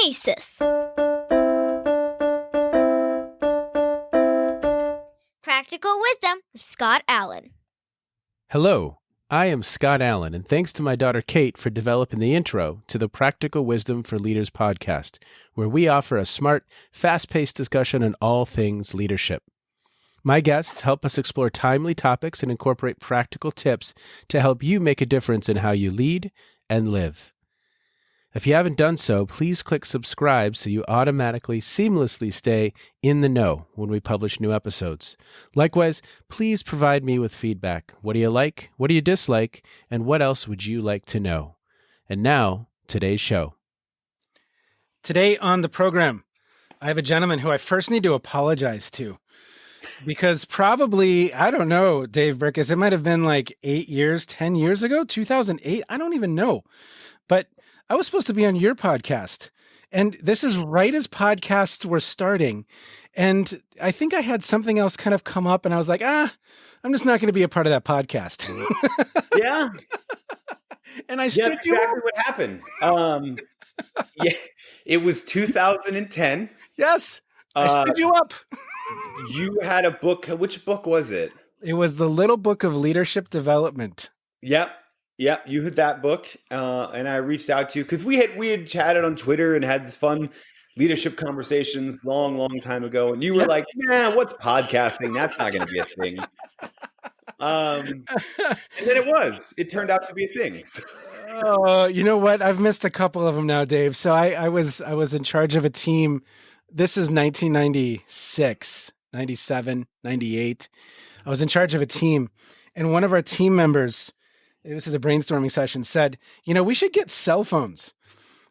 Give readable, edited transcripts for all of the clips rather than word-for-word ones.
Phronesis. Practical Wisdom with Scott Allen. Hello, I am Scott Allen, and thanks to my daughter Kate for developing the intro to the Practical Wisdom for Leaders podcast, where we offer a smart, fast-paced discussion on all things leadership. My guests help us explore timely topics and incorporate practical tips to help you make a difference in how you lead and live. If you haven't done so, please click subscribe so you automatically, seamlessly stay in the know when we publish new episodes. Likewise, please provide me with feedback. What do you like? What do you dislike? And what else would you like to know? And now, today's show. Today on the program, I have a gentleman who I first need to apologize to. Because probably, I don't know, Dave Burkus, it might have been like 8 years, 10 years ago, 2008. I don't even know. But I was supposed to be on your podcast. And this is right as podcasts were starting. And I think I had something else kind of come up and I was like, I'm just not going to be a part of that podcast. Yeah. And I stood you exactly what happened. Yeah, it was 2010. Yes. I stood you up. You had a book. Which book was it? It was the Little Book of Leadership Development. Yep. You had that book, and I reached out to you because we had chatted on Twitter and had this fun leadership conversations long time ago, and you were like, "Yeah, what's podcasting? That's not going to be a thing." And then it was. It turned out to be a thing. Oh, you know what? I've missed a couple of them now, Dave. So I was in charge of a team. This is 1996, 97, 98. I was in charge of a team, and one of our team members, this is a brainstorming session, said, we should get cell phones.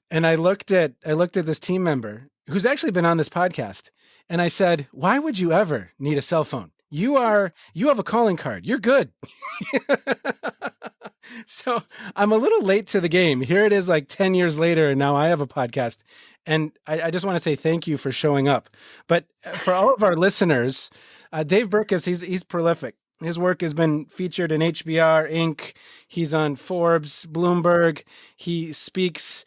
And I looked at this team member who's actually been on this podcast, and I said, why would you ever need a cell phone? You have a calling card. You're good. So I'm a little late to the game. Here it is like 10 years later, and now I have a podcast. And I just want to say thank you for showing up. But for all of our listeners, Dave Burkus, he's prolific. His work has been featured in HBR Inc. He's on Forbes, Bloomberg. He speaks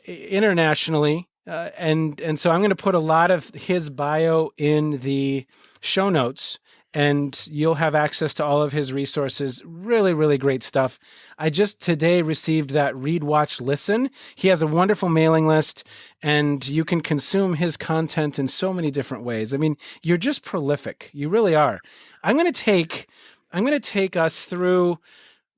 internationally. And so I'm going to put a lot of his bio in the show notes, and you'll have access to all of his resources. Really, really great stuff. I just today received that Read, Watch, Listen. He has a wonderful mailing list, and you can consume his content in so many different ways. I mean, you're just prolific. You really are. I'm going to take us through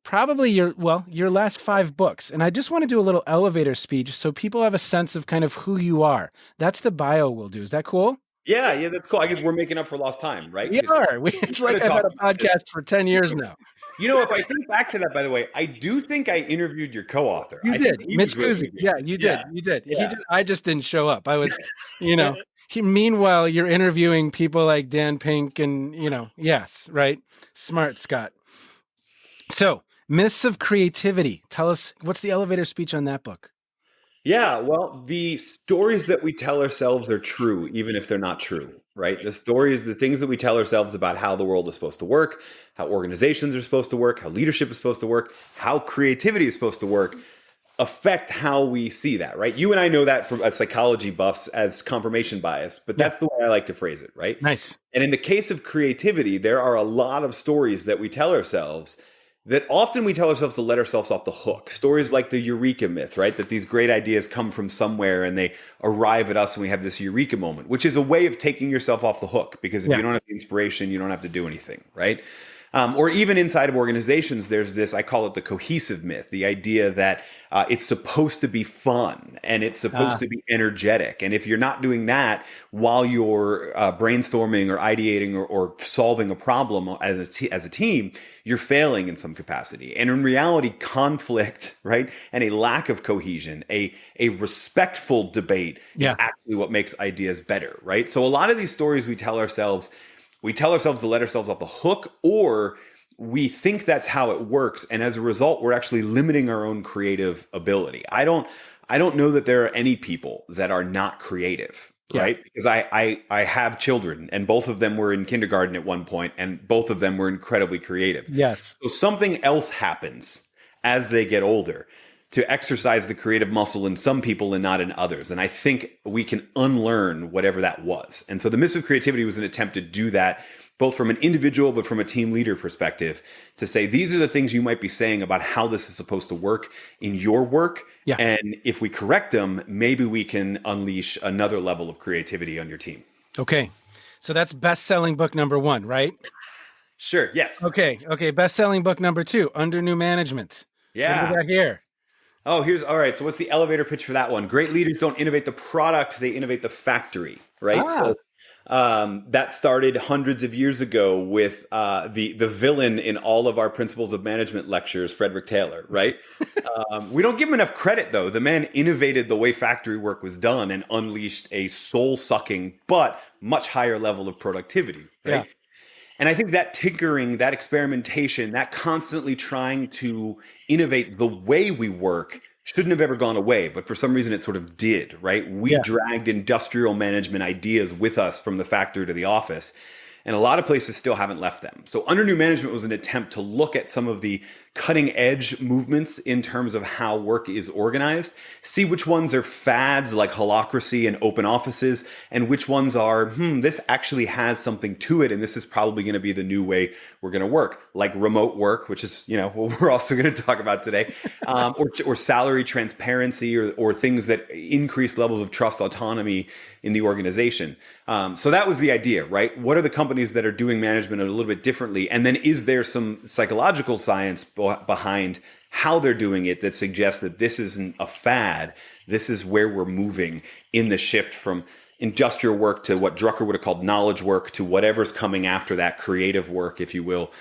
probably your last 5 books. And I just want to do a little elevator speech so people have a sense of kind of who you are. That's the bio we'll do. Is that cool? Yeah, that's cool. I guess we're making up for lost time, right? We are. It's like I've had a podcast for 10 years now. If I think back to that, by the way, I do think I interviewed your co-author. You did, Mitch Kuzi. Yeah, you did. You did. Yeah. I just didn't show up. I was, meanwhile, you're interviewing people like Dan Pink and, yes, right? Smart, Scott. So, Myths of Creativity. Tell us, what's the elevator speech on that book? Yeah, well, the stories that we tell ourselves are true, even if they're not true, right? The stories, the things that we tell ourselves about how the world is supposed to work, how organizations are supposed to work, how leadership is supposed to work, how creativity is supposed to work, affect how we see that, right? You and I know that from psychology buffs as confirmation bias, but that's the way I like to phrase it, right? Nice. And in the case of creativity, there are a lot of stories that we tell ourselves that often we tell ourselves to let ourselves off the hook. Stories like the eureka myth, right? That these great ideas come from somewhere and they arrive at us and we have this eureka moment, which is a way of taking yourself off the hook, because if you don't have the inspiration, you don't have to do anything, right? Or even inside of organizations, there's this, I call it the cohesive myth, the idea that it's supposed to be fun and it's supposed to be energetic. And if you're not doing that while you're brainstorming or ideating or solving a problem as a team, you're failing in some capacity. And in reality, conflict, right, and a lack of cohesion, a respectful debate is actually what makes ideas better, right? So a lot of these stories we tell ourselves to let ourselves off the hook, or we think that's how it works, and as a result, we're actually limiting our own creative ability. I don't know that there are any people that are not creative, right? Because I have children, and both of them were in kindergarten at one point, and both of them were incredibly creative. Yes. So something else happens as they get older. to exercise the creative muscle in some people and not in others. And I think we can unlearn whatever that was. And so the Myths of Creativity was an attempt to do that, both from an individual, but from a team leader perspective, to say, these are the things you might be saying about how this is supposed to work in your work. Yeah. And if we correct them, maybe we can unleash another level of creativity on your team. Okay. So that's best-selling book number 1, right? Sure. Yes. Okay. Best-selling book number 2, Under New Management. Yeah. What do we got here? Oh, all right. So what's the elevator pitch for that one? Great leaders don't innovate the product, they innovate the factory, right? So that started hundreds of years ago with the villain in all of our Principles of Management lectures, Frederick Taylor, right? We don't give him enough credit, though. The man innovated the way factory work was done and unleashed a soul-sucking but much higher level of productivity, right? Yeah. And I think that tinkering, that experimentation, that constantly trying to innovate the way we work shouldn't have ever gone away. But for some reason, it sort of did, right? We dragged industrial management ideas with us from the factory to the office. And a lot of places still haven't left them. So Under New Management was an attempt to look at some of the cutting edge movements in terms of how work is organized, see which ones are fads like holacracy and open offices, and which ones are, this actually has something to it, and this is probably going to be the new way we're going to work, like remote work, which is, what we're also going to talk about today, or salary transparency, or things that increase levels of trust autonomy in the organization. So that was the idea, right? What are the companies that are doing management a little bit differently? And then is there some psychological science behind how they're doing it that suggests that this isn't a fad? This is where we're moving in the shift from industrial work to what Drucker would have called knowledge work, to whatever's coming after that, creative work, if you will,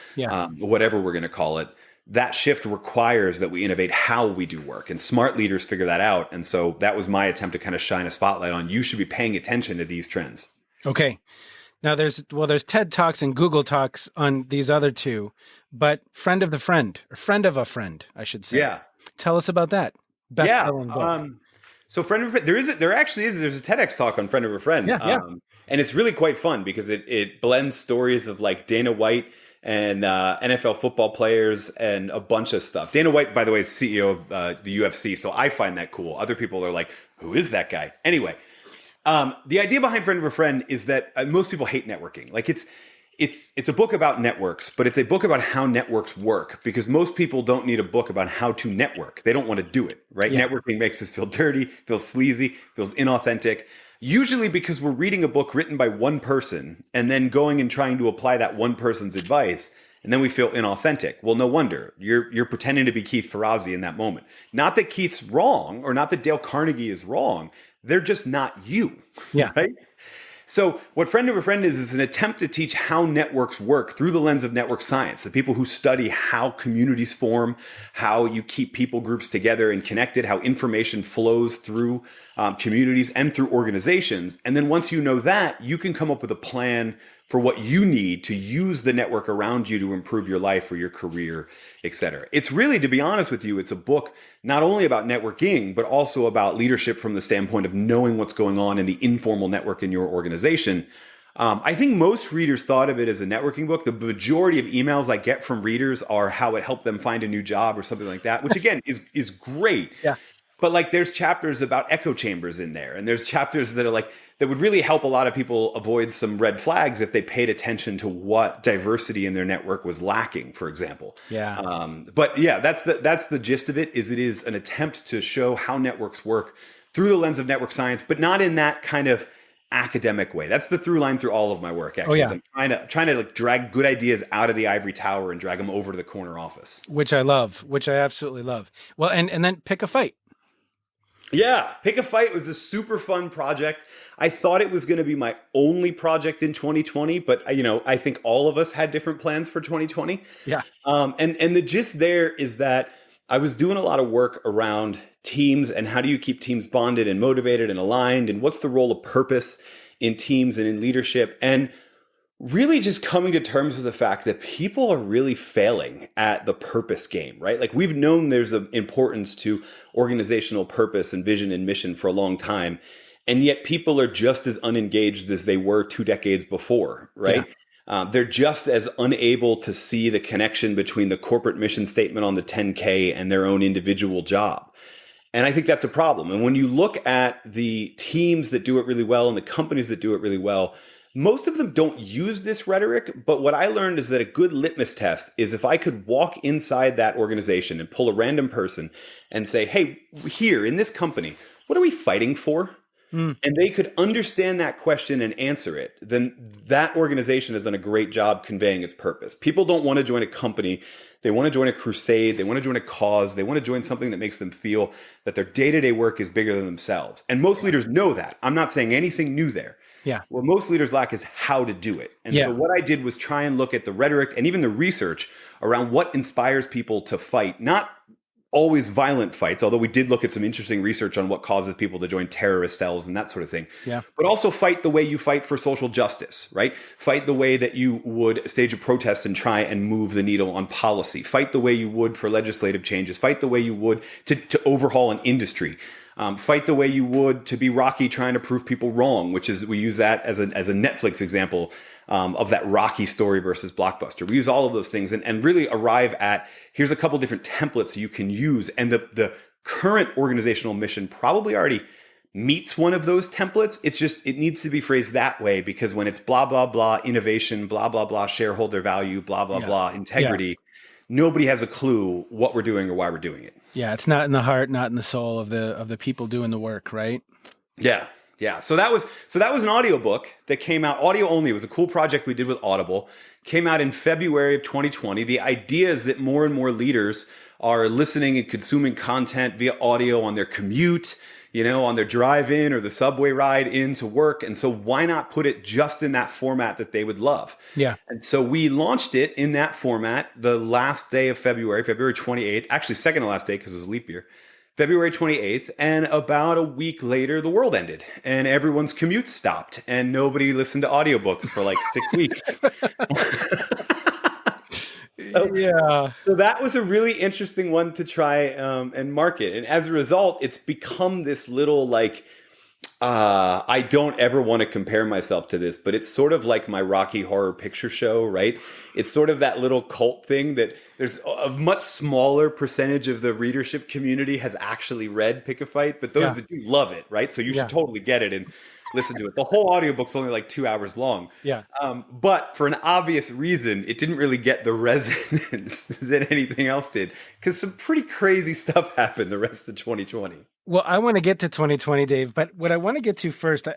whatever we're going to call it. That shift requires that we innovate how we do work, and smart leaders figure that out. And so that was my attempt to kind of shine a spotlight on, you should be paying attention to these trends. Okay. Now there's TED Talks and Google Talks on these other two, but friend of the friend, or friend of a friend, I should say. Yeah. Tell us about that. Best-selling book. So friend of a friend, there's a TEDx talk on friend of a friend. Yeah. And it's really quite fun because it blends stories of like Dana White and NFL football players and a bunch of stuff. Dana White, by the way, is CEO of the UFC, so I find that cool. Other people are like, who is that guy? Anyway, the idea behind Friend of a Friend is that most people hate networking. Like it's a book about networks, but it's a book about how networks work, because most people don't need a book about how to network. They don't want to do it, right? Yeah. Networking makes us feel dirty, feels sleazy, feels inauthentic. Usually because we're reading a book written by one person and then going and trying to apply that one person's advice, and then we feel inauthentic. Well, no wonder. You're pretending to be Keith Ferrazzi in that moment. Not that Keith's wrong, or not that Dale Carnegie is wrong. They're just not you, right? So what Friend of a Friend is an attempt to teach how networks work through the lens of network science, the people who study how communities form, how you keep people groups together and connected, how information flows through communities and through organizations. And then once you know that, you can come up with a plan for what you need to use the network around you to improve your life or your career, et cetera. It's really, to be honest with you, it's a book not only about networking, but also about leadership from the standpoint of knowing what's going on in the informal network in your organization. I think most readers thought of it as a networking book. The majority of emails I get from readers are how it helped them find a new job or something like that, which again is great. Yeah. But like there's chapters about echo chambers in there, and there's chapters that are like, that would really help a lot of people avoid some red flags if they paid attention to what diversity in their network was lacking, for example. Yeah. But yeah, that's the gist of it. It is an attempt to show how networks work through the lens of network science, but not in that kind of academic way. That's the through line through all of my work. Actually, I'm trying to like drag good ideas out of the ivory tower and drag them over to the corner office, which I absolutely love. Well, and then pick a fight. Yeah, Pick a Fight was a super fun project. I thought it was going to be my only project in 2020, but I think all of us had different plans for 2020. Yeah. And the gist there is that I was doing a lot of work around teams and how do you keep teams bonded and motivated and aligned, and what's the role of purpose in teams and in leadership, and really just coming to terms with the fact that people are really failing at the purpose game, right? Like we've known there's an importance to organizational purpose and vision and mission for a long time. And yet people are just as unengaged as they were 2 decades before, right? Yeah. They're just as unable to see the connection between the corporate mission statement on the 10K and their own individual job. And I think that's a problem. And when you look at the teams that do it really well and the companies that do it really well, most of them don't use this rhetoric. But what I learned is that a good litmus test is if I could walk inside that organization and pull a random person and say, hey, here in this company, what are we fighting for? And they could understand that question and answer it, then that organization has done a great job conveying its purpose. People don't want to join a company. They want to join a crusade. They want to join a cause. They want to join something that makes them feel that their day-to-day work is bigger than themselves. And most leaders know that. I'm not saying anything new there. Yeah. What most leaders lack is how to do it. And so what I did was try and look at the rhetoric and even the research around what inspires people to fight, not always violent fights, although we did look at some interesting research on what causes people to join terrorist cells and that sort of thing. Yeah. But also fight the way you fight for social justice, right? Fight the way that you would stage a protest and try and move the needle on policy. Fight the way you would for legislative changes. Fight the way you would to overhaul an industry. Fight the way you would to be Rocky trying to prove people wrong, which is, we use that as a Netflix example of that Rocky story versus Blockbuster. We use all of those things and really arrive at, here's a couple different templates you can use. And the current organizational mission probably already meets one of those templates. It's just, it needs to be phrased that way, because when it's blah, blah, blah, innovation, blah, blah, blah, shareholder value, blah, blah, blah, integrity, nobody has a clue what we're doing or why we're doing it. Yeah, it's not in the heart, not in the soul of the people doing the work, right? Yeah. Yeah. So that was an audiobook that came out audio only. It was a cool project we did with Audible. Came out in February of 2020. The idea is that more and more leaders are listening and consuming content via audio on their commute, on their drive in or the subway ride into work. And so why not put it just in that format that they would love? Yeah. And so we launched it in that format the last day of February 28th, actually second to last day because it was a leap year, February 28th. And about a week later, the world ended and everyone's commute stopped and nobody listened to audiobooks for like 6 weeks. So that was a really interesting one to try and market. And as a result, it's become this little I don't ever want to compare myself to this, but it's sort of like my Rocky Horror Picture Show, right? It's sort of that little cult thing that there's a much smaller percentage of the readership community has actually read Pick a Fight, but those that do love it, right? So you should totally get it and listen to it. The whole audiobook's only like 2 hours long. Yeah. But for an obvious reason, it didn't really get the resonance that anything else did, because some pretty crazy stuff happened the rest of 2020. Well, I want to get to 2020, Dave, but what I want to get to first,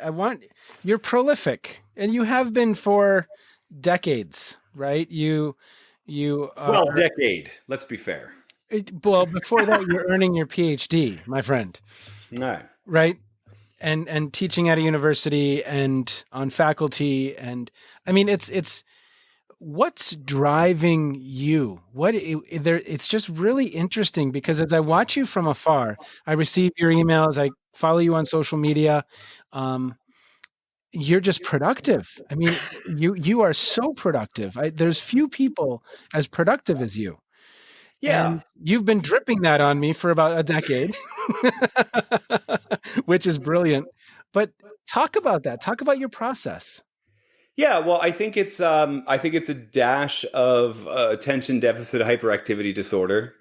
you're prolific, and you have been for decades, right? Well, decade. Let's be fair. Well, before that, you're earning your Ph.D., my friend. All right. Right? And teaching at a university and on faculty. And I mean, it's what's driving you? It's just really interesting, because as I watch you from afar, I receive your emails, I follow you on social media. You're just productive. I mean, you are so productive. There's few people as productive as you. Yeah. And you've been dripping that on me for about a decade, which is brilliant. But talk about that. Talk about your process. Yeah, well, I think it's a dash of attention deficit hyperactivity disorder,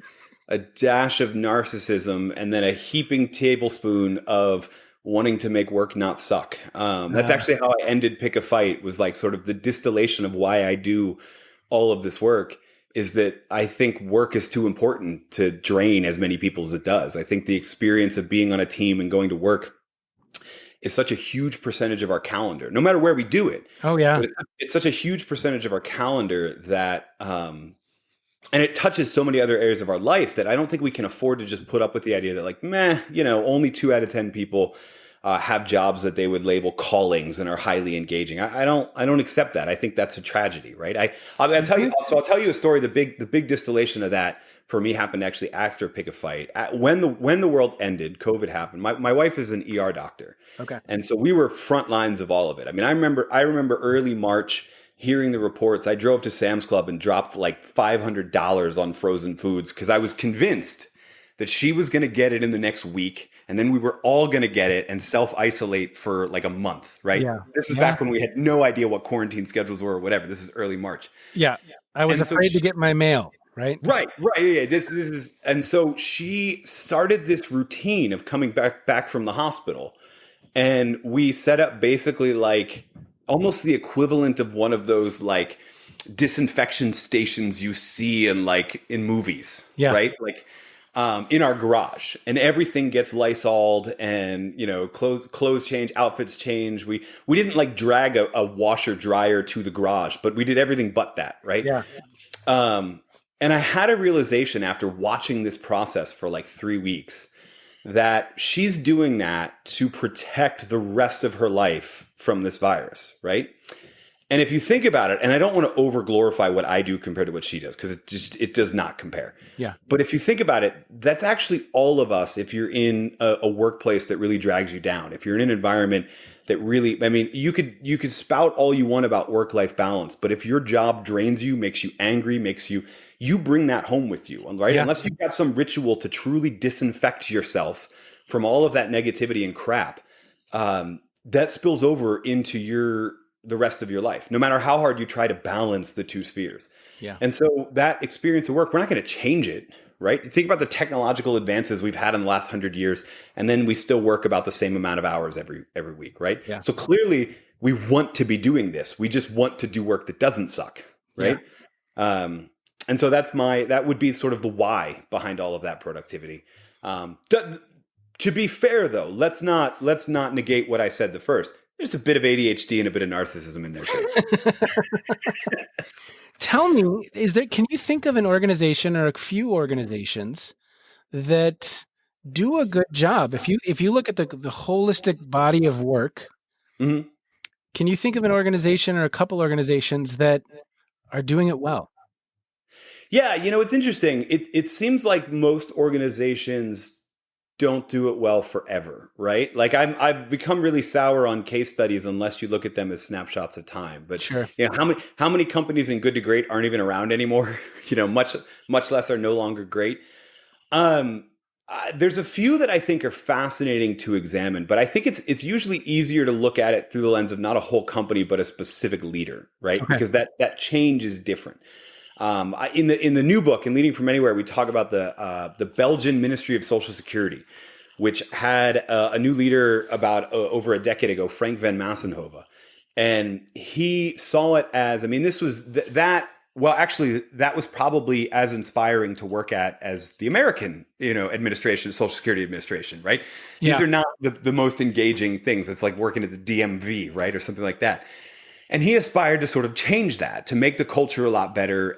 a dash of narcissism, and then a heaping tablespoon of wanting to make work not suck. That's actually how I ended Pick a Fight, was like sort of the distillation of why I do all of this work, is that I think work is too important to drain as many people as it does. I think the experience of being on a team and going to work is such a huge percentage of our calendar, no matter where we do it. Oh, yeah. But it's such a huge percentage of our calendar that, and it touches so many other areas of our life that I don't think we can afford to just put up with the idea that only 2 out of 10 people have jobs that they would label callings and are highly engaging. I don't accept that. I think that's a tragedy, right? I'll tell you. So I'll tell you a story. The big distillation of that for me happened actually after Pick a Fight. When the world ended, COVID happened. My wife is an ER doctor. Okay. And so we were front lines of all of it. I mean, I remember early March hearing the reports. I drove to Sam's Club and dropped like $500 on frozen foods because I was convinced that she was going to get it in the next week. And then we were all going to get it and self-isolate for like a month, right? Yeah. This was back when we had no idea what quarantine schedules were or whatever. This is early March. Yeah. I was afraid to get my mail. right? Right. Yeah. This is, and so she started this routine of coming back from the hospital, and we set up basically like almost the equivalent of one of those like disinfection stations you see in like in movies, Yeah. right? Like in our garage, and everything gets Lysoled, and clothes change, outfits change. We didn't like drag a washer dryer to the garage, but we did everything but that, right? Yeah. Um, and I had a realization after watching this process for like 3 weeks that she's doing that to protect the rest of her life from this virus, right? And if you think about it, and I don't want to over glorify what I do compared to what she does, because it does not compare. Yeah. But if you think about it, that's actually all of us. If you're in a workplace that really drags you down, if you're in an environment that really, I mean, you could spout all you want about work-life balance, but if your job drains you, makes you angry, you bring that home with you, right? Yeah. Unless you've got some ritual to truly disinfect yourself from all of that negativity and crap, that spills over into the rest of your life, no matter how hard you try to balance the two spheres. Yeah. And so that experience of work, we're not going to change it, right? Think about the technological advances we've had in the last 100 years, and then we still work about the same amount of hours every week, right? Yeah. So clearly we want to be doing this. We just want to do work that doesn't suck, right? Yeah. And so that would be sort of the why behind all of that productivity. To be fair, though, let's not negate what I said the first. There's a bit of ADHD and a bit of narcissism in there too. Tell me, can you think of an organization or a few organizations that do a good job? If you look at the holistic body of work, mm-hmm. Can you think of an organization or a couple organizations that are doing it well? Yeah, it's interesting. It seems like most organizations don't do it well forever, right? Like I've become really sour on case studies unless you look at them as snapshots of time. But sure. How many companies in Good to Great aren't even around anymore? Much less are no longer great. There's a few that I think are fascinating to examine, but I think it's usually easier to look at it through the lens of not a whole company, but a specific leader, right? Okay. Because that change is different. In the new book, in Leading from Anywhere, we talk about the Belgian Ministry of Social Security, which had a new leader about over a decade ago, Frank van Massenhove. And he saw it as, this was that was probably as inspiring to work at as the American, administration, Social Security Administration, right? Yeah. These are not the most engaging things. It's like working at the DMV, right? Or something like that. And he aspired to sort of change that, to make the culture a lot better,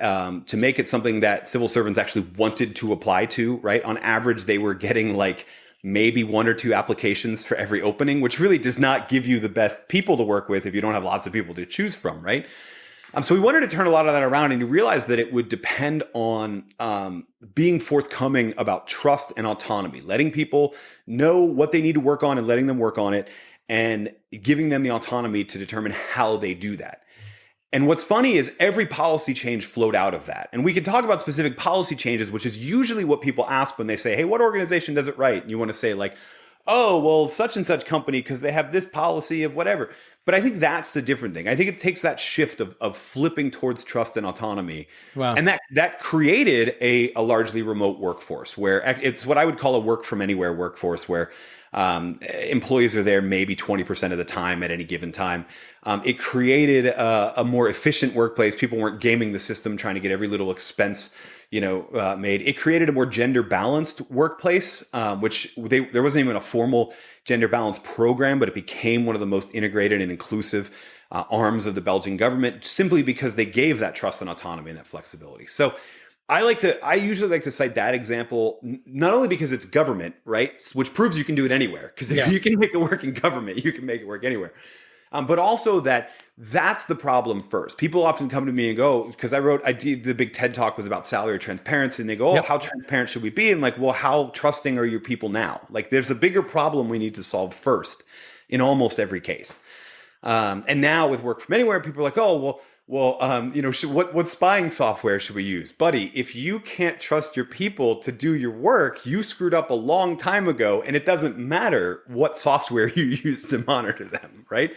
to make it something that civil servants actually wanted to apply to, right? On average, they were getting like maybe 1 or 2 applications for every opening, which really does not give you the best people to work with if you don't have lots of people to choose from, right? So we wanted to turn a lot of that around, and you realized that it would depend on being forthcoming about trust and autonomy, letting people know what they need to work on and letting them work on it, and giving them the autonomy to determine how they do that. And what's funny is every policy change flowed out of that. And we can talk about specific policy changes, which is usually what people ask when they say, hey, what organization does it right? And you want to say like, oh, well, such and such company, because they have this policy of whatever. But I think that's the different thing. I think it takes that shift of flipping towards trust and autonomy. Wow. And that created a largely remote workforce where it's what I would call a work from anywhere workforce, where employees are there maybe 20% of the time at any given time. It created a more efficient workplace. People weren't gaming the system, trying to get every little expense made. It created a more gender balanced workplace, which there wasn't even a formal gender balance program, but it became one of the most integrated and inclusive arms of the Belgian government, simply because they gave that trust and autonomy and that flexibility. So I usually like to cite that example, not only because it's government, right? Which proves you can do it anywhere. Because if you can make it work in government, you can make it work anywhere. But also that's the problem first. People often come to me and go, because I did the big TED talk was about salary transparency, and they go, how transparent should we be? And like, well, how trusting are your people now? Like, there's a bigger problem we need to solve first in almost every case. And now with work from anywhere, people are like, oh, what spying software should we use? Buddy, if you can't trust your people to do your work, you screwed up a long time ago, and it doesn't matter what software you use to monitor them, right?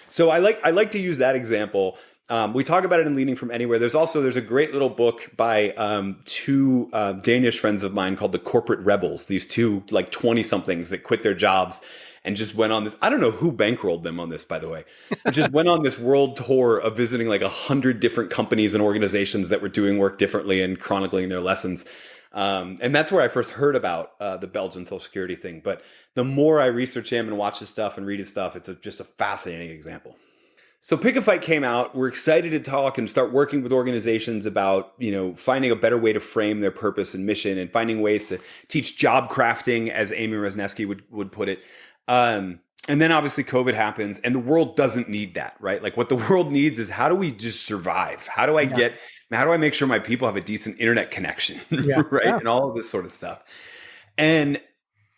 So I like to use that example We talk about it in Leading from Anywhere. There's a great little book by two Danish friends of mine called The Corporate Rebels. These two like 20 somethings that quit their jobs and just went on this. I don't know who bankrolled them on this, by the way, but just went on this world tour of visiting like 100 different companies and organizations that were doing work differently and chronicling their lessons. And that's where I first heard about the Belgian Social Security thing. But the more I research him and watch his stuff and read his stuff, it's just a fascinating example. So Pick a Fight came out. We're excited to talk and start working with organizations about, finding a better way to frame their purpose and mission and finding ways to teach job crafting, as Amy Resnesky would put it. And then obviously COVID happens and the world doesn't need that, right? Like what the world needs is how do we just survive? How do I make sure my people have a decent internet connection, right? Yeah. And all of this sort of stuff. And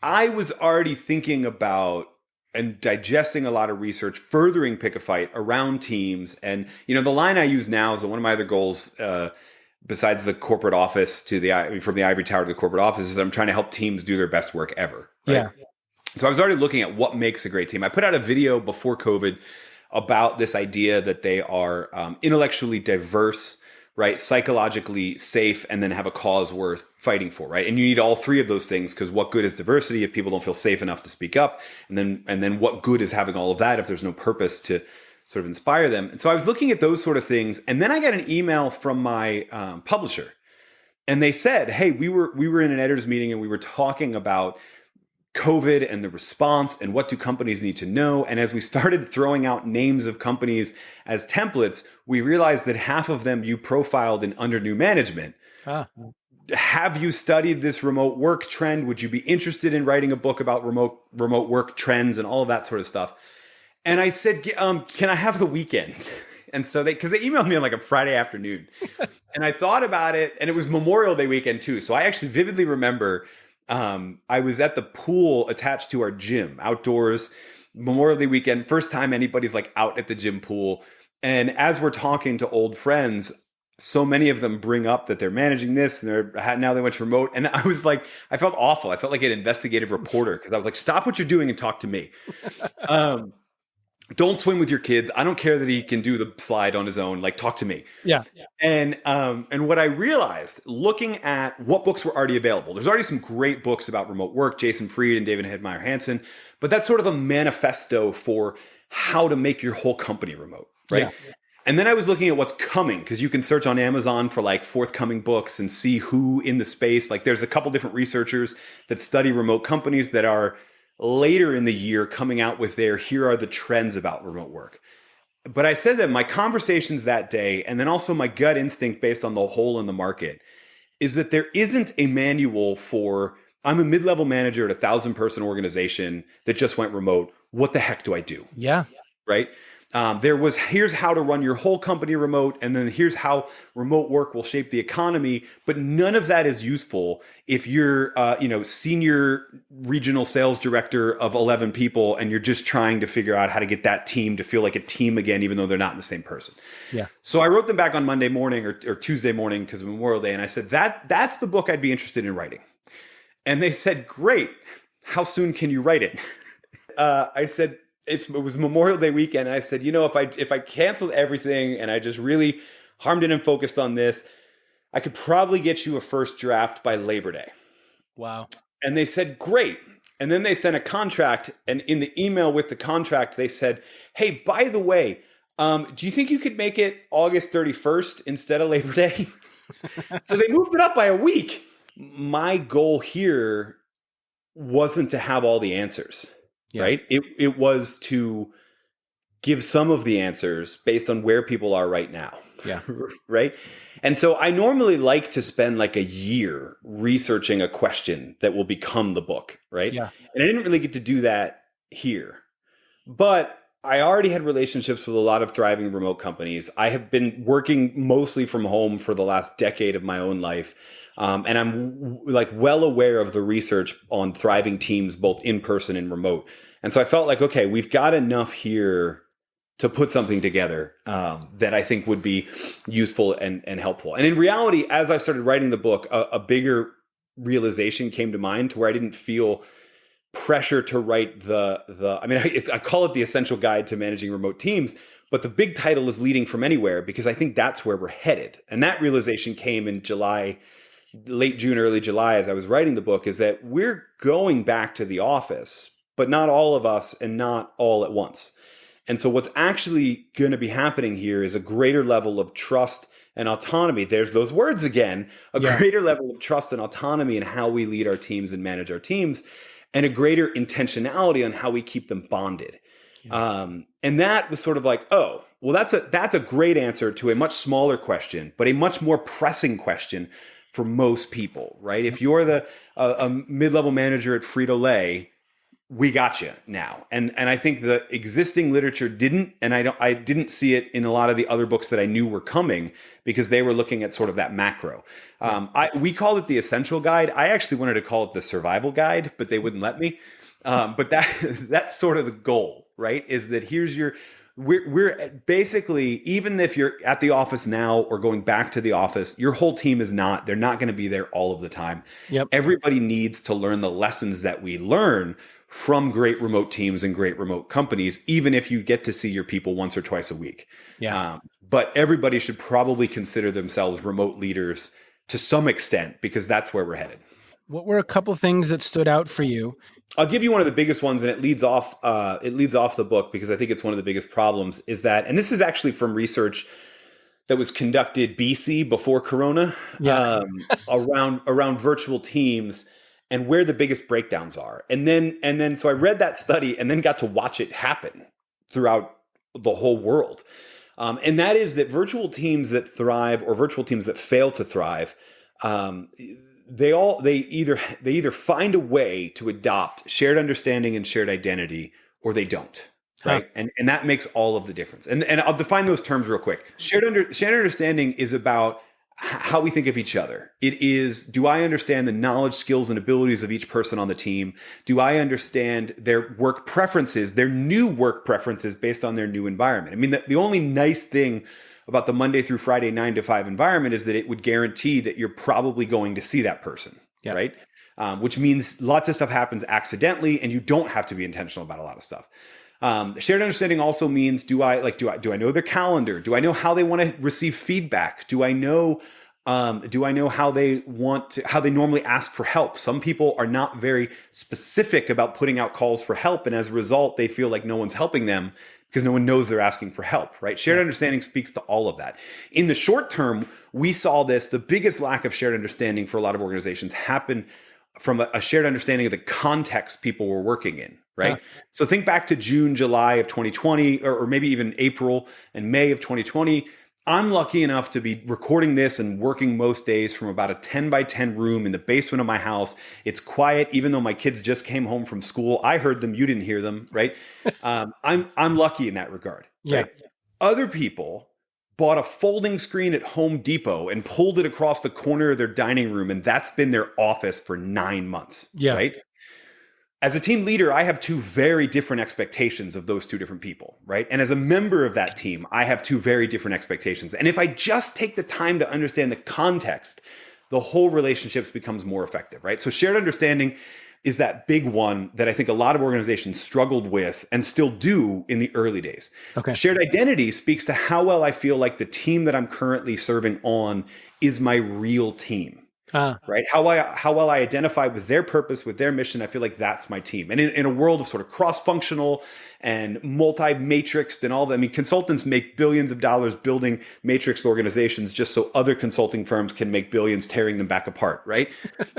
I was already thinking about and digesting a lot of research, furthering Pick a Fight around teams. And, the line I use now is that one of my other goals, besides the corporate office from the ivory tower to the corporate office, is I'm trying to help teams do their best work ever. Right? Yeah. So I was already looking at what makes a great team. I put out a video before COVID about this idea that they are intellectually diverse, right, psychologically safe, and then have a cause worth fighting for, right? And you need all three of those things, because what good is diversity if people don't feel safe enough to speak up? And then what good is having all of that if there's no purpose to sort of inspire them? And so I was looking at those sort of things, and then I got an email from my publisher, and they said, "Hey, we were in an editor's meeting and we were talking about COVID and the response and what do companies need to know. And as we started throwing out names of companies as templates, we realized that half of them you profiled in under new management. Have you studied this remote work trend? Would you be interested in writing a book about remote work trends and all of that sort of stuff?" And I said, "Can I have the weekend?" And so because they emailed me on like a Friday afternoon, and I thought about it, and it was Memorial Day weekend too. So I actually vividly remember I was at the pool attached to our gym outdoors, Memorial Day weekend, first time anybody's like out at the gym pool. And as we're talking to old friends, so many of them bring up that they're managing this and now they went to remote. And I was like, I felt awful. I felt like an investigative reporter because I was like, stop what you're doing and talk to me. Don't swim with your kids. I don't care that he can do the slide on his own. Like, talk to me. Yeah. And what I realized, looking at what books were already available, there's already some great books about remote work, Jason Fried and David Hedmeyer Hansen, but that's sort of a manifesto for how to make your whole company remote, right? Yeah. And then I was looking at what's coming, because you can search on Amazon for like forthcoming books and see who in the space. Like, there's a couple different researchers that study remote companies that are later in the year coming out with here are the trends about remote work. But I said that my conversations that day, and then also my gut instinct based on the hole in the market, is that there isn't a manual for, I'm a mid-level manager at a 1,000-person organization that just went remote. What the heck do I do? Yeah. Right? There was, here's how to run your whole company remote, and then here's how remote work will shape the economy. But none of that is useful if you're, senior regional sales director of 11 people, and you're just trying to figure out how to get that team to feel like a team again, even though they're not the same person. Yeah. So I wrote them back on Monday morning or Tuesday morning because of Memorial Day, and I said that's the book I'd be interested in writing. And they said, "Great. How soon can you write it?" I said, it was Memorial Day weekend. And I said, if I canceled everything and I just really harmed it and focused on this, I could probably get you a first draft by Labor Day. Wow. And they said, great. And then they sent a contract. And in the email with the contract, they said, "Hey, by the way, do you think you could make it August 31st instead of Labor Day?" So they moved it up by a week. My goal here wasn't to have all the answers. Yeah. Right? It was to give some of the answers based on where people are right now. Yeah. Right? And so I normally like to spend like a year researching a question that will become the book, right? Yeah. And I didn't really get to do that here. But I already had relationships with a lot of thriving remote companies. I have been working mostly from home for the last decade of my own life. And I'm like well aware of the research on thriving teams, both in person and remote. And so I felt like, okay, we've got enough here to put something together that I think would be useful and helpful. And in reality, as I started writing the book, a bigger realization came to mind to where I didn't feel pressure to write I call it the essential guide to managing remote teams, but the big title is Leading from Anywhere, because I think that's where we're headed. And that realization came in July, late June, early July, as I was writing the book, is that we're going back to the office, but not all of us and not all at once. And so what's actually going to be happening here is a greater level of trust and autonomy. There's those words again, greater level of trust and autonomy in how we lead our teams and manage our teams, and a greater intentionality on how we keep them bonded. And that was sort of like, oh, well, that's a great answer to a much smaller question, but a much more pressing question for most people, right? If you're a mid-level manager at Frito-Lay, we got you now. And I think the existing literature didn't, and I didn't see it in a lot of the other books that I knew were coming, because they were looking at sort of that macro. We called it the essential guide. I actually wanted to call it the survival guide, but they wouldn't let me. But that's sort of the goal, right? Is that we're basically, even if you're at the office now or going back to the office, your whole team they're not going to be there all of the time. Yep. Everybody needs to learn the lessons that we learn from great remote teams and great remote companies, even if you get to see your people once or twice a week. Yeah. But everybody should probably consider themselves remote leaders to some extent, because that's where we're headed. What were a couple things that stood out for you? I'll give you one of the biggest ones, and it leads off the book, because I think it's one of the biggest problems, is that, and this is actually from research that was conducted BC before Corona, around virtual teams and where the biggest breakdowns are. And then so I read that study and then got to watch it happen throughout the whole world. And that is that virtual teams that thrive or virtual teams that fail to thrive, they either find a way to adopt shared understanding and shared identity, or they don't. Right. And that makes all of the difference. And I'll define those terms real quick. Shared understanding is about how we think of each other. It is, do I understand the knowledge, skills, and abilities of each person on the team? Do I understand their work preferences, their new work preferences based on their new environment? I mean, the only nice thing about the Monday through Friday 9 to 5 environment is that it would guarantee that you're probably going to see that person, right? Which means lots of stuff happens accidentally, and you don't have to be intentional about a lot of stuff. Shared understanding also means, do I know their calendar? Do I know how they want to receive feedback? Do I know how they normally ask for help? Some people are not very specific about putting out calls for help, and as a result, they feel like no one's helping them because no one knows they're asking for help, right? Shared understanding speaks to all of that. In the short term, we saw the biggest lack of shared understanding for a lot of organizations happen from a shared understanding of the context people were working in, right? So think back to June, July of 2020, or maybe even April and May of 2020. I'm lucky enough to be recording this and working most days from about a 10 by 10 room in the basement of my house. It's quiet, even though my kids just came home from school. I heard them, you didn't hear them, right? I'm lucky in that regard. Right? Other people bought a folding screen at Home Depot and pulled it across the corner of their dining room, and that's been their office for 9 months, right? As a team leader, I have two very different expectations of those two different people, right? And as a member of that team, I have two very different expectations. And if I just take the time to understand the context, the whole relationships becomes more effective, right? So shared understanding is that big one that I think a lot of organizations struggled with and still do in the early days. Shared identity speaks to how well I feel like the team that I'm currently serving on is my real team. Right? How well I identify with their purpose, with their mission. I feel like that's my team. And in a world of sort of cross-functional and multi-matrixed and all that, I mean, consultants make billions of dollars building matrix organizations just so other consulting firms can make billions tearing them back apart, right?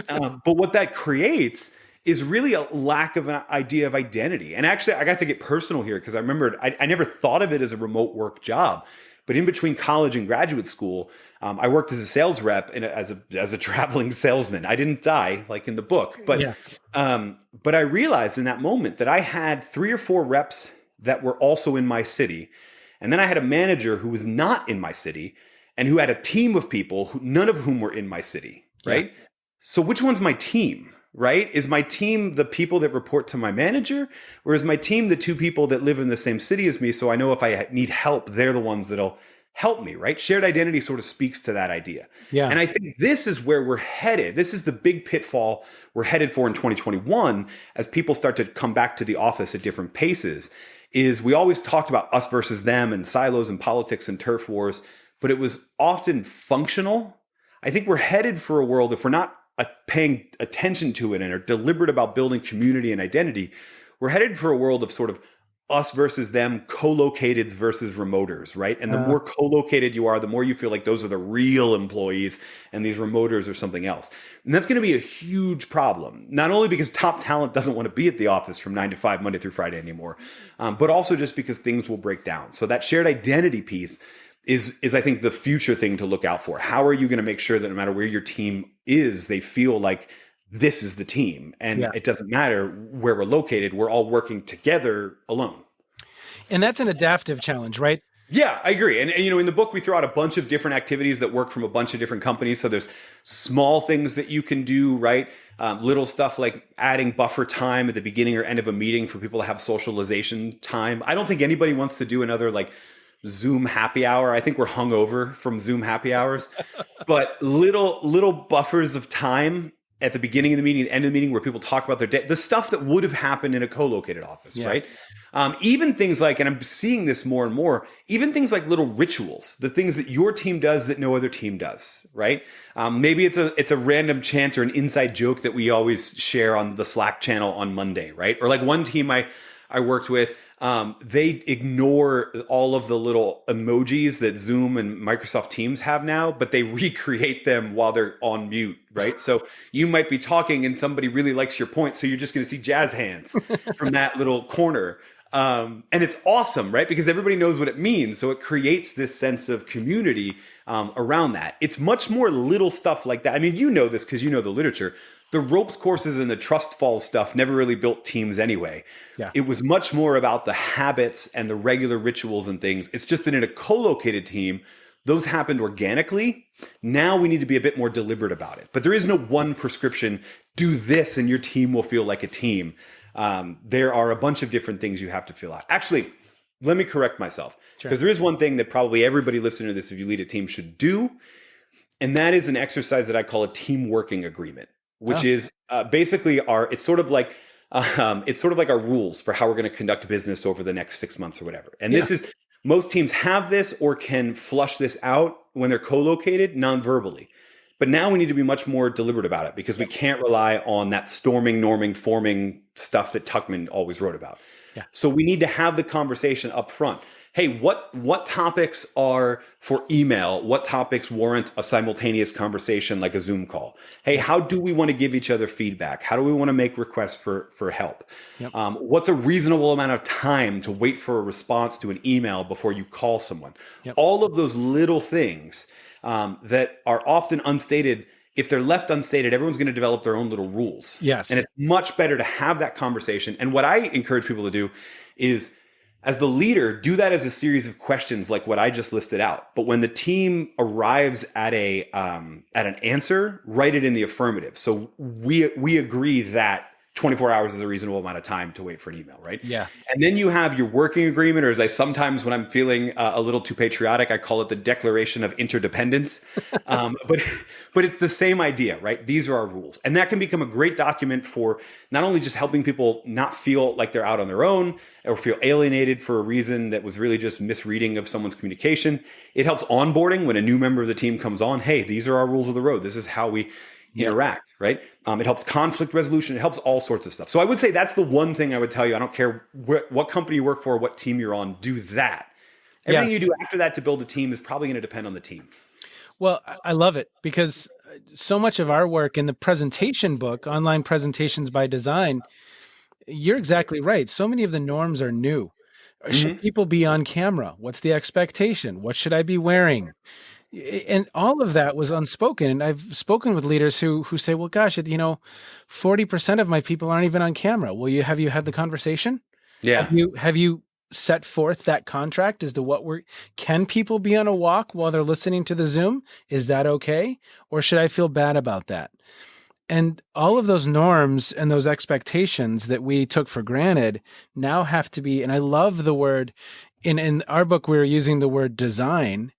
But what that creates is really a lack of an idea of identity. And actually, I got to get personal here because I remembered I never thought of it as a remote work job. But in between college and graduate school, I worked as a sales rep and as a traveling salesman. I didn't die like in the book, but I realized in that moment that I had 3 or 4 reps that were also in my city, and then I had a manager who was not in my city, and who had a team of people, none of whom were in my city. Right? So which one's my team? Right? Is my team the people that report to my manager, or is my team the 2 people that live in the same city as me? So I know if I need help, they're the ones that'll help me, right? Shared identity sort of speaks to that idea. Yeah. And I think this is where we're headed. This is the big pitfall we're headed for in 2021 as people start to come back to the office at different paces. Is we always talked about us versus them and silos and politics and turf wars, but it was often functional. I think we're headed for a world, if we're not paying attention to it and are deliberate about building community and identity, we're headed for a world of sort of us versus them, co-locateds versus remoters, right? And the more co-located you are, the more you feel like those are the real employees and these remoters are something else. And that's going to be a huge problem, not only because top talent doesn't want to be at the office from 9 to 5, Monday through Friday anymore, but also just because things will break down. So that shared identity piece is I think the future thing to look out for. How are you going to make sure that no matter where your team is, they feel like this is the team and it doesn't matter where we're located, we're all working together alone. And that's an adaptive challenge, right? Yeah, I agree. And in the book, we throw out a bunch of different activities that work from a bunch of different companies. So there's small things that you can do, right? Little stuff like adding buffer time at the beginning or end of a meeting for people to have socialization time. I don't think anybody wants to do another like Zoom happy hour. I think we're hungover from Zoom happy hours, but little buffers of time at the beginning of the meeting, the end of the meeting, where people talk about their day, the stuff that would have happened in a co-located office, right? Even things like, and I'm seeing this more and more, even things like little rituals, the things that your team does that no other team does, right? Maybe it's a random chant or an inside joke that we always share on the Slack channel on Monday, right? Or like one team I worked with, they ignore all of the little emojis that Zoom and Microsoft Teams have now, but they recreate them while they're on mute, right? So you might be talking and somebody really likes your point, so you're just going to see jazz hands from that little corner. And it's awesome, right? Because everybody knows what it means. So it creates this sense of community around that. It's much more little stuff like that. I mean, you know this because you know the literature. The ropes courses and the trust fall stuff never really built teams anyway. Yeah. It was much more about the habits and the regular rituals and things. It's just that in a co-located team, those happened organically. Now we need to be a bit more deliberate about it. But there is no one prescription, do this and your team will feel like a team. There are a bunch of different things you have to fill out. Actually, let me correct myself, because there is one thing that probably everybody listening to this, if you lead a team, should do. And that is an exercise that I call a team working agreement, which is basically it's sort of like our rules for how we're going to conduct business over the next 6 months or whatever. And this is, most teams have this or can flush this out when they're co-located non-verbally. But now we need to be much more deliberate about it, because we can't rely on that storming, norming, forming stuff that Tuckman always wrote about. Yeah. So we need to have the conversation up front. Hey, what topics are for email? What topics warrant a simultaneous conversation like a Zoom call? Hey, how do we want to give each other feedback? How do we want to make requests for help? Yep. What's a reasonable amount of time to wait for a response to an email before you call someone? Yep. All of those little things that are often unstated. If they're left unstated, everyone's going to develop their own little rules. Yes. And it's much better to have that conversation. And what I encourage people to do is, as the leader, do that as a series of questions like what I just listed out. But when the team arrives at an answer, write it in the affirmative. So we agree that 24 hours is a reasonable amount of time to wait for an email, right? Yeah. And then you have your working agreement, or as I sometimes, when I'm feeling a little too patriotic, I call it the Declaration of Interdependence. But it's the same idea, right? These are our rules. And that can become a great document for not only just helping people not feel like they're out on their own or feel alienated for a reason that was really just misreading of someone's communication. It helps onboarding when a new member of the team comes on. Hey, these are our rules of the road. This is how we interact, right? It helps conflict resolution. It helps all sorts of stuff. So I would say that's the one thing I would tell you. I don't care what company you work for, what team you're on, do that. Everything you do after that to build a team is probably going to depend on the team. Well, I love it, because so much of our work in the presentation book, Online Presentations by Design, you're exactly right. So many of the norms are new. Should people be on camera? What's the expectation? What should I be wearing? And all of that was unspoken. And I've spoken with leaders who say, well, gosh, 40% of my people aren't even on camera. Well, have you had the conversation? Yeah. Have you set forth that contract as to can people be on a walk while they're listening to the Zoom? Is that okay? Or should I feel bad about that? And all of those norms and those expectations that we took for granted now have to be, and I love the word, in our book, we're using the word design.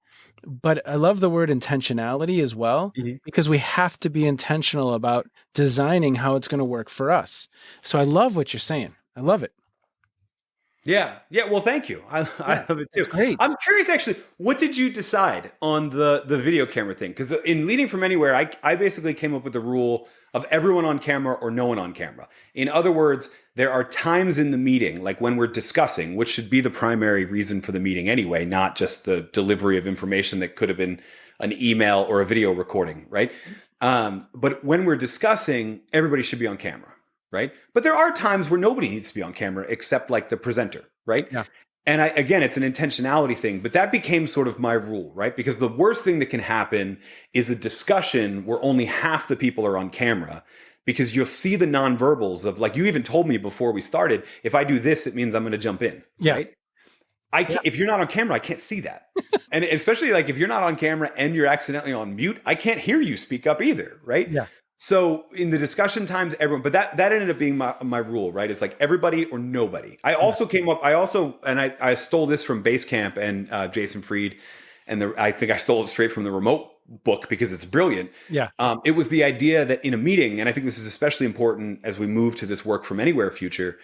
But I love the word intentionality as well, Mhm. because we have to be intentional about designing how it's going to work for us. So I love what you're saying. I love it. Yeah. Yeah. Well, thank you. I Yeah, love it that's too. great. I'm curious, actually, what did you decide on the video camera thing? Because in Leading from Anywhere, I basically came up with the rule of everyone on camera or no one on camera. In other words, there are times in the meeting, like when we're discussing, which should be the primary reason for the meeting anyway, not just the delivery of information that could have been an email or a video recording, right? But when we're discussing, everybody should be on camera, right? But there are times where nobody needs to be on camera except like the presenter, right? Yeah. And again, it's an intentionality thing, but that became sort of my rule, right? Because the worst thing that can happen is a discussion where only half the people are on camera, because you'll see the nonverbals of, like, you even told me before we started, if I do this, it means I'm going to jump in, Yeah. right? If you're not on camera, I can't see that. And especially like if you're not on camera and you're accidentally on mute, I can't hear you speak up either, right? Yeah. So in the discussion times, everyone, but that ended up being my rule, right? It's like everybody or nobody. I stole this from Basecamp and Jason Fried, and I think I stole it straight from the Remote book because it's brilliant. Yeah. It was the idea that in a meeting, and I think this is especially important as we move to this work from anywhere future,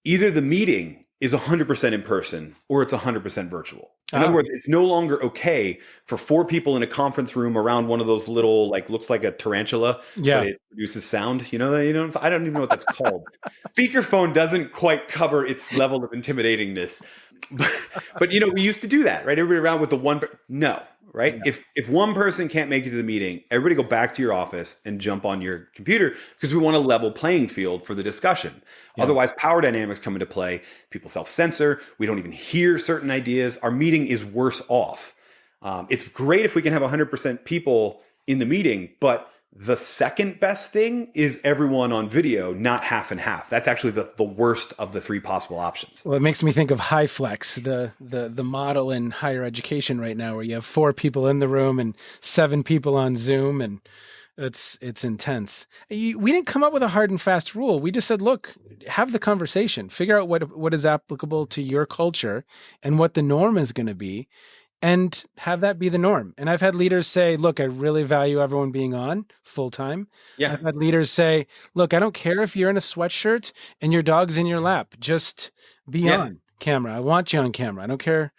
either the meeting is 100% in person or it's 100% virtual. In other words, it's no longer okay for 4 people in a conference room around one of those little, like, looks like a tarantula, but it produces sound. I don't even know what that's called. Speakerphone doesn't quite cover its level of intimidatingness. But we used to do that, right? Everybody around with the one. No, right? Yeah. If one person can't make it to the meeting, everybody go back to your office and jump on your computer, because we want a level playing field for the discussion. Yeah. Otherwise, power dynamics come into play. People self-censor. We don't even hear certain ideas. Our meeting is worse off. It's great if we can have 100% people in the meeting, but the second best thing is everyone on video, not half and half. That's actually the worst of the 3 possible options. Well, it makes me think of high flex, the model in higher education right now, where you have 4 people in the room and 7 people on Zoom, and it's intense. We didn't come up with a hard and fast rule. We just said, look, have the conversation, figure out what is applicable to your culture and what the norm is going to be, and have that be the norm. And I've had leaders say, look, I really value everyone being on full time. Yeah. I've had leaders say, look, I don't care if you're in a sweatshirt and your dog's in your lap, just be on camera. I want you on camera. I don't care.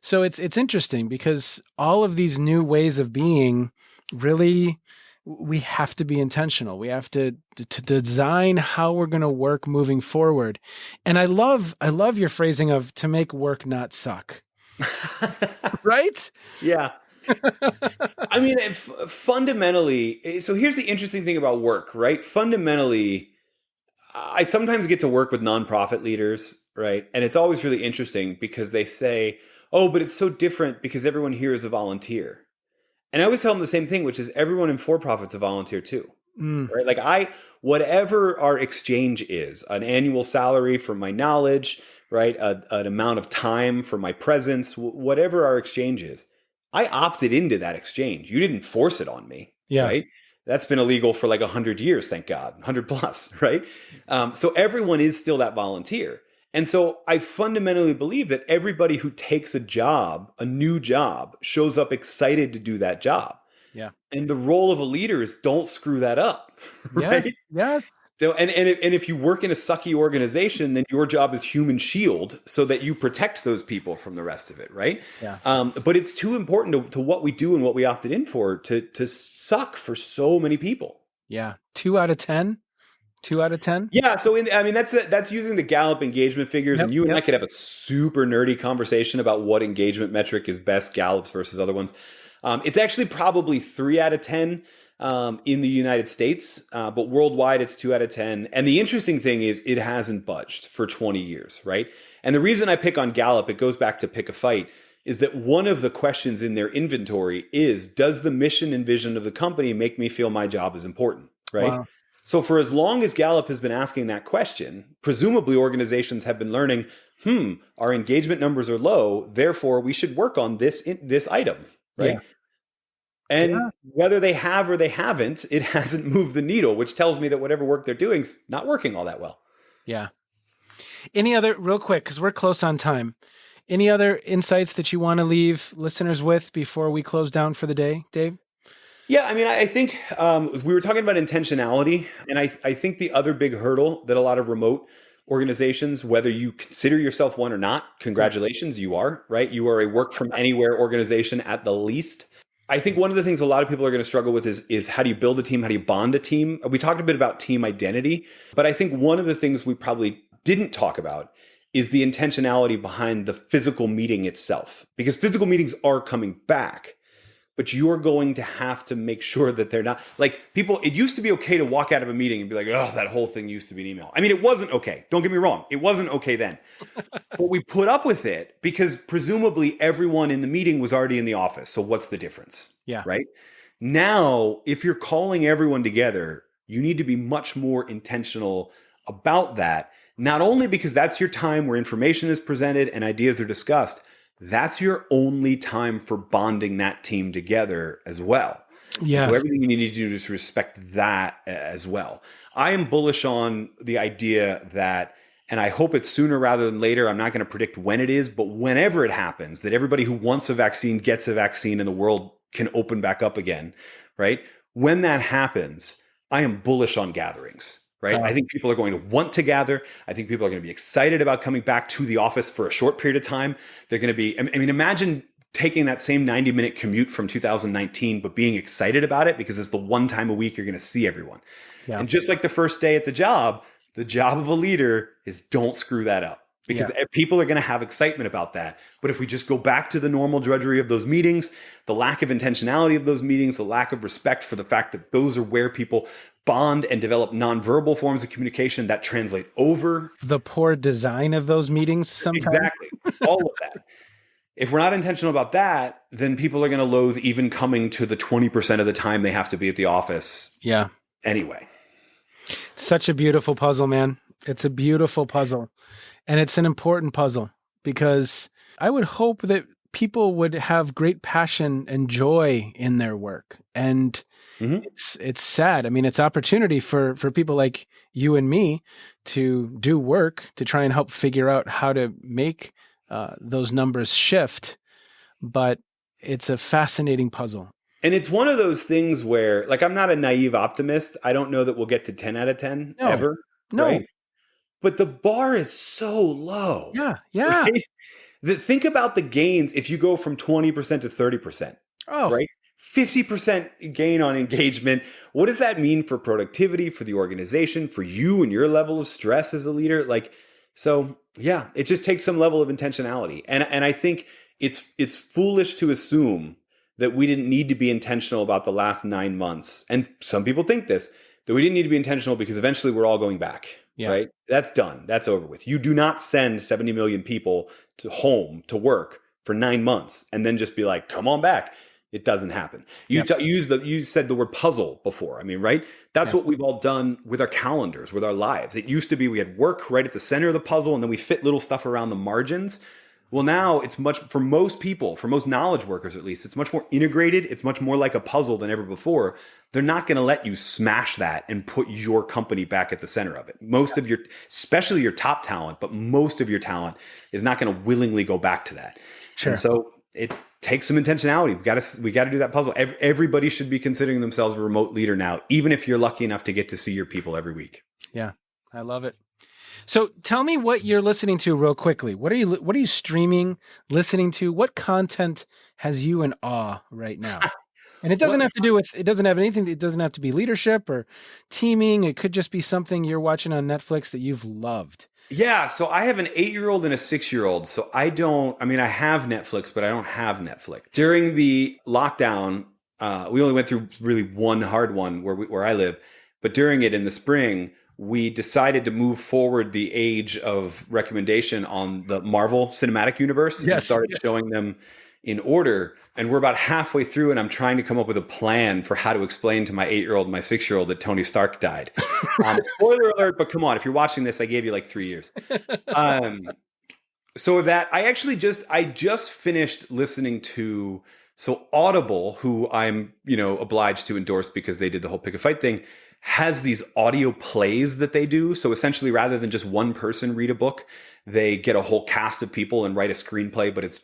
So it's interesting, because all of these new ways of being, really, we have to be intentional. We have to design how we're going to work moving forward. And I love your phrasing of to make work not suck. Right? Yeah. I mean, fundamentally, so here's the interesting thing about work, right? Fundamentally, I sometimes get to work with nonprofit leaders, right? And it's always really interesting because they say, oh, but it's so different because everyone here is a volunteer. And I always tell them the same thing, which is everyone in for-profit's a volunteer too, right? Like whatever our exchange is, an annual salary for my knowledge, right? An amount of time for my presence, whatever our exchange is, I opted into that exchange. You didn't force it on me, right? That's been illegal for like 100 years, thank God, 100 plus, right? So everyone is still that volunteer. And so I fundamentally believe that everybody who takes a new job, shows up excited to do that job. Yeah. And the role of a leader is don't screw that up, right? Yeah. So, and if you work in a sucky organization, then your job is human shield so that you protect those people from the rest of it, right? Yeah. But it's too important to what we do and what we opted in for to suck for so many people. Yeah. 2 out of 10? 2 out of 10? Yeah. So, that's using the Gallup engagement figures. And you and I could have a super nerdy conversation about what engagement metric is best, Gallup's versus other ones. It's actually probably 3 out of 10. In the United States, but worldwide it's 2 out of 10. And the interesting thing is it hasn't budged for 20 years, right? And the reason I pick on Gallup, it goes back to pick a fight, is that one of the questions in their inventory is, does the mission and vision of the company make me feel my job is important, right? Wow. So for as long as Gallup has been asking that question, presumably organizations have been learning, our engagement numbers are low, therefore we should work on this item, right? Yeah. And whether they have or they haven't, it hasn't moved the needle, which tells me that whatever work they're doing is not working all that well. Yeah. Any other, real quick, because we're close on time, Any other insights that you want to leave listeners with before we close down for the day, Dave? Yeah, I mean, I think we were talking about intentionality, and I think the other big hurdle that a lot of remote organizations, whether you consider yourself one or not, congratulations, you are, right? You are a work from anywhere organization at the least. I think one of the things a lot of people are going to struggle with is how do you build a team? How do you bond a team? We talked a bit about team identity, but I think one of the things we probably didn't talk about is the intentionality behind the physical meeting itself, because physical meetings are coming back. But you're going to have to make sure that they're not like people. It used to be okay to walk out of a meeting and be like, oh, that whole thing used to be an email. I mean, it wasn't okay. Don't get me wrong. It wasn't okay then. But we put up with it because presumably everyone in the meeting was already in the office. So what's the difference? Yeah. Right. Now, if you're calling everyone together, you need to be much more intentional about that. Not only because that's your time where information is presented and ideas are discussed, that's your only time for bonding that team together as well. Yes. So everything you need to do is respect that as well. I am bullish on the idea that, and I hope it's sooner rather than later. I'm not going to predict when it is, but whenever it happens, that everybody who wants a vaccine gets a vaccine and the world can open back up again, right? When that happens, I am bullish on gatherings. Right. I think people are going to want to gather. I think people are going to be excited about coming back to the office for a short period of time. They're going to be, I mean, imagine taking that same 90-minute commute from 2019, but being excited about it because it's the one time a week you're going to see everyone. Yeah. And just like the first day at the job of a leader is don't screw that up. Because people are going to have excitement about that. But if we just go back to the normal drudgery of those meetings, the lack of intentionality of those meetings, the lack of respect for the fact that those are where people bond and develop nonverbal forms of communication that translate over. The poor design of those meetings sometimes. Exactly. All of that. If we're not intentional about that, then people are going to loathe even coming to the 20% of the time they have to be at the office. Yeah. Anyway. Such a beautiful puzzle, man. It's a beautiful puzzle. And it's an important puzzle because I would hope that people would have great passion and joy in their work. And it's sad. I mean, it's opportunity for people like you and me to do work to try and help figure out how to make those numbers shift. But it's a fascinating puzzle. And it's one of those things where, like, I'm not a naive optimist. I don't know that we'll get to 10 out of 10 ever. No. Right? But the bar is so low. Yeah. Right? Think about the gains if you go from 20% to 30%. Oh. Right? 50% gain on engagement. What does that mean for productivity, for the organization, for you and your level of stress as a leader? It just takes some level of intentionality. And I think it's foolish to assume that we didn't need to be intentional about the last 9 months. And some people think this, that we didn't need to be intentional because eventually we're all going back. Yeah. Right? That's done. That's over with. You do not send 70 million people to home to work for 9 months and then just be like, come on back. It doesn't happen. You said the word puzzle before. I mean, right? That's what we've all done with our calendars, with our lives. It used to be we had work right at the center of the puzzle and then we fit little stuff around the margins. Well, now it's much, for most people, for most knowledge workers at least, it's much more integrated. It's much more like a puzzle than ever before. They're not going to let you smash that and put your company back at the center of it. Most of especially your top talent, but most of your talent is not going to willingly go back to that. Sure. And so it takes some intentionality. We got to do that puzzle. Everybody should be considering themselves a remote leader now, even if you're lucky enough to get to see your people every week. Yeah, I love it. So tell me what you're listening to real quickly. What are you streaming, listening to? What content has you in awe right now? And it doesn't have to be leadership or teaming. It could just be something you're watching on Netflix that you've loved. Yeah. So I have an 8-year-old and a 6-year-old. So I have Netflix, but I don't have Netflix. During the lockdown, we only went through really one hard one where I live, but during it in the spring, we decided to move forward the age of recommendation on the Marvel Cinematic Universe and started showing them in order. And we're about halfway through and I'm trying to come up with a plan for how to explain to my 8-year-old and my 6-year-old that Tony Stark died. Spoiler alert, but come on, if you're watching this, I gave you like 3 years. So that I just finished listening to Audible, who I'm, obliged to endorse because they did the whole pick a fight thing. has these audio plays that they do. So essentially, rather than just one person read a book, they get a whole cast of people and write a screenplay, but it's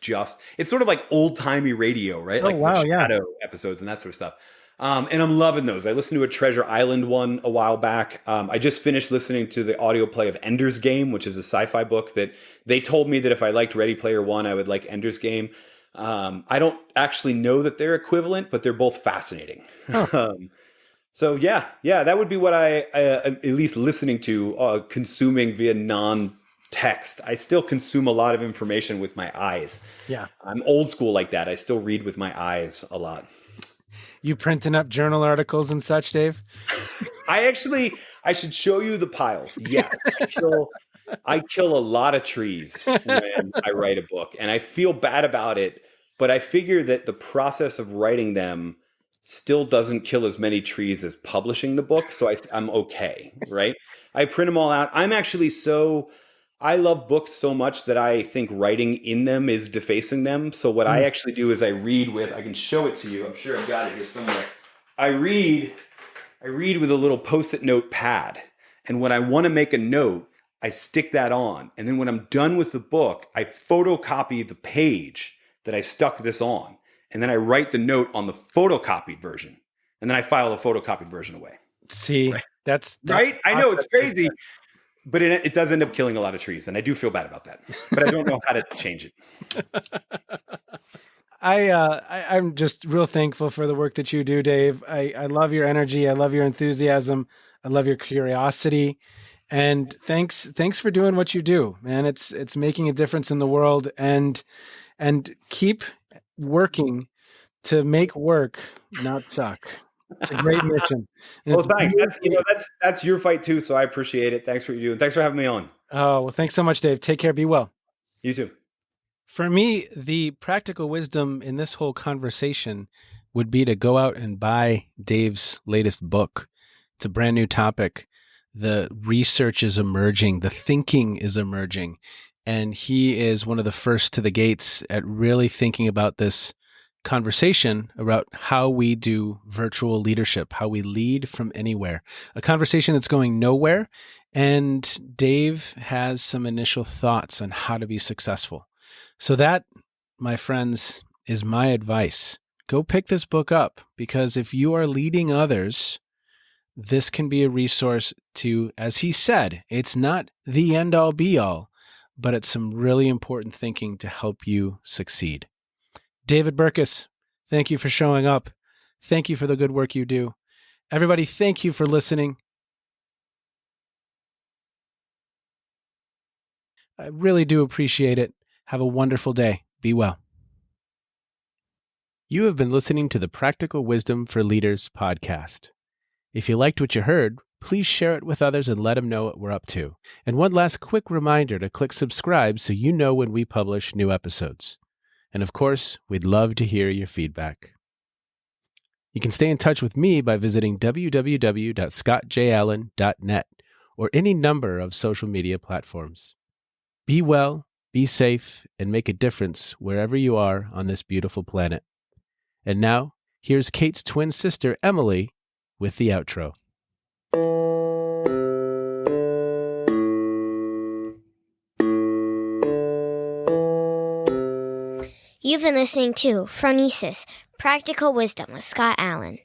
sort of like old timey radio, right? Oh, Like wow, the yeah. Shadow episodes and that sort of stuff. And I'm loving those. I listened to a Treasure Island one a while back. I just finished listening to the audio play of Ender's Game, which is a sci-fi book that they told me that if I liked Ready Player One, I would like Ender's Game. I don't actually know that they're equivalent, but they're both fascinating. Huh. So yeah, that would be what I am at least listening to, consuming via non-text. I still consume a lot of information with my eyes. Yeah. I'm old school like that. I still read with my eyes a lot. You printing up journal articles and such, Dave? I should show you the piles. Yes, I kill a lot of trees when I write a book, and I feel bad about it. But I figure that the process of writing them still doesn't kill as many trees as publishing the book, so I'm okay, right? I print them all out. I love books so much that I think writing in them is defacing them. So what I actually do is I can show it to you. I'm sure I've got it here somewhere. I read with a little Post-it note pad. And when I want to make a note, I stick that on. And then when I'm done with the book, I photocopy the page that I stuck this on. And then I write the note on the photocopied version. And then I file the photocopied version away. See, right. That's right. I know it's crazy. But it does end up killing a lot of trees, and I do feel bad about that. But I don't know how to change it. I'm just real thankful for the work that you do, Dave. I love your energy. I love your enthusiasm. I love your curiosity. And thanks for doing what you do, man. It's making a difference in the world, and keep working to make work not suck. It's a great mission. Well, thanks. That's your fight too, so I appreciate it. Thanks for what you do, and thanks for having me on. Oh, well, thanks so much, Dave. Take care. Be well. You too. For me, the practical wisdom in this whole conversation would be to go out and buy Dave's latest book. It's a brand new topic. The research is emerging. The thinking is emerging. And he is one of the first to the gates at really thinking about this conversation about how we do virtual leadership, how we lead from anywhere, a conversation that's going nowhere. And Dave has some initial thoughts on how to be successful. So that, my friends, is my advice. Go pick this book up, because if you are leading others, this can be a resource to, as he said, it's not the end all be all, but it's some really important thinking to help you succeed. David Burkus, thank you for showing up. Thank you for the good work you do. Everybody, thank you for listening. I really do appreciate it. Have a wonderful day. Be well. You have been listening to the Practical Wisdom for Leaders podcast. If you liked what you heard, please share it with others and let them know what we're up to. And one last quick reminder to click subscribe so you know when we publish new episodes. And of course, we'd love to hear your feedback. You can stay in touch with me by visiting www.scottjallen.net or any number of social media platforms. Be well, be safe, and make a difference wherever you are on this beautiful planet. And now, here's Kate's twin sister, Emily, with the outro. You've been listening to Phronesis, Practical Wisdom with Scott Allen.